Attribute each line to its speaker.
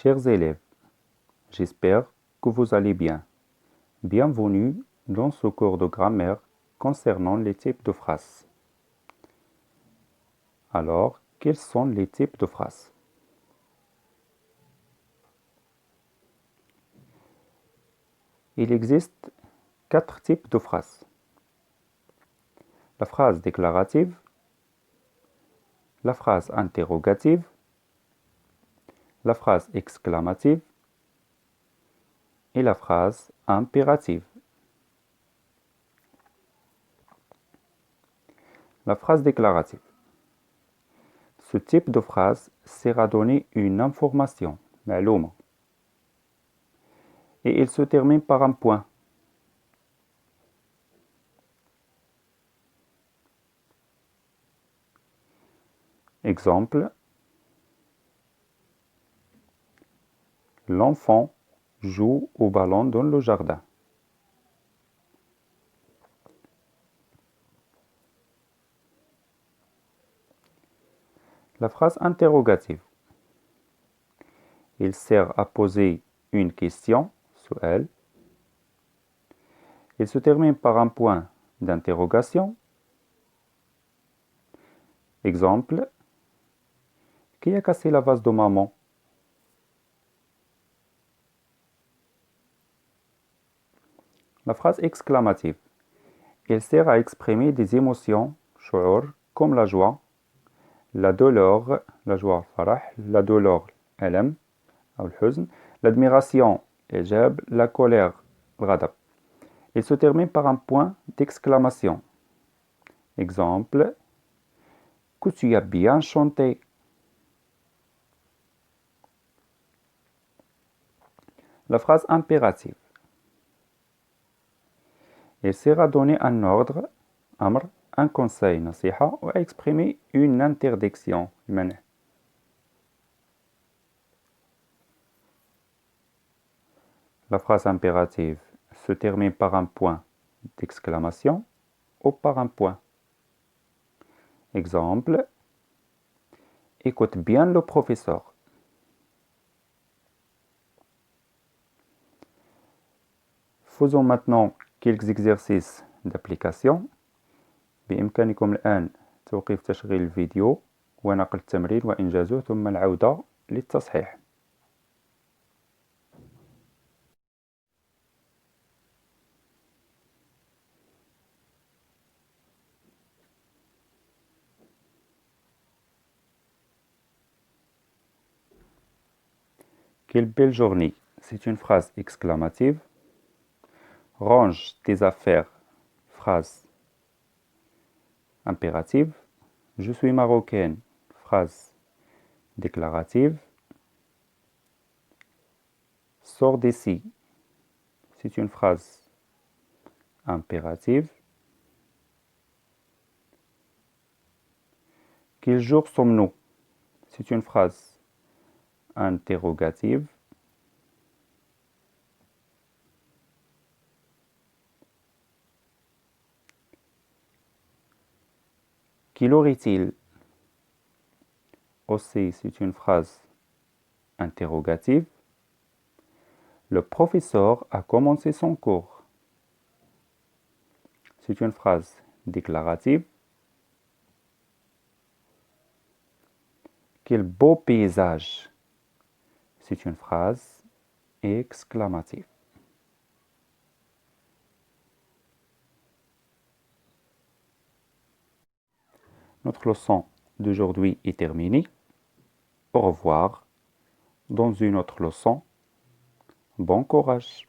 Speaker 1: Chers élèves, j'espère que vous allez bien. Bienvenue dans ce cours de grammaire concernant les types de phrases. Alors, quels sont les types de phrases? Il existe 4 types de phrases. La phrase déclarative, la phrase interrogative, la phrase exclamative et la phrase impérative. La phrase déclarative. Ce type de phrase sert à donner une information, معلومة, et il se termine par un point. Exemple, l'enfant joue au ballon dans le jardin. La phrase interrogative. Il sert à poser une question, سؤال. Il se termine par un point d'interrogation. Exemple, qui a cassé la vase de maman? La phrase exclamative. Elle sert à exprimer des émotions, شعور, comme la joie, la douleur, la joie, فرح, la douleur, ألم, أو الحزن, l'admiration, إعجاب, la colère, الغضب. Il se termine par un point d'exclamation. Exemple, que tu as bien chanté. La phrase impérative. Elle sert à donner un ordre, أمر, un conseil, نصيحة, ou à exprimer une interdiction, المنع. La phrase impérative se termine par un point d'exclamation ou par un point. Exemple, écoute bien le professeur. Faisons maintenant quelques exercices d'application. بإمكانكم الآن توقيف تشغيل الفيديو ونقل التمرين وإنجازه ثم العودة للتصحيح. Quelle belle journée, c'est une phrase exclamative. Range tes affaires, phrase impérative. Je suis marocaine, phrase déclarative. Sors d'ici, c'est une phrase impérative. Quel jour sommes-nous? C'est une phrase interrogative. Quelle heure est-il? Aussi, c'est une phrase interrogative. Le professeur a commencé son cours. C'est une phrase déclarative. Quel beau paysage! C'est une phrase exclamative. Notre leçon d'aujourd'hui est terminée. Au revoir. Dans une autre leçon. Bon courage!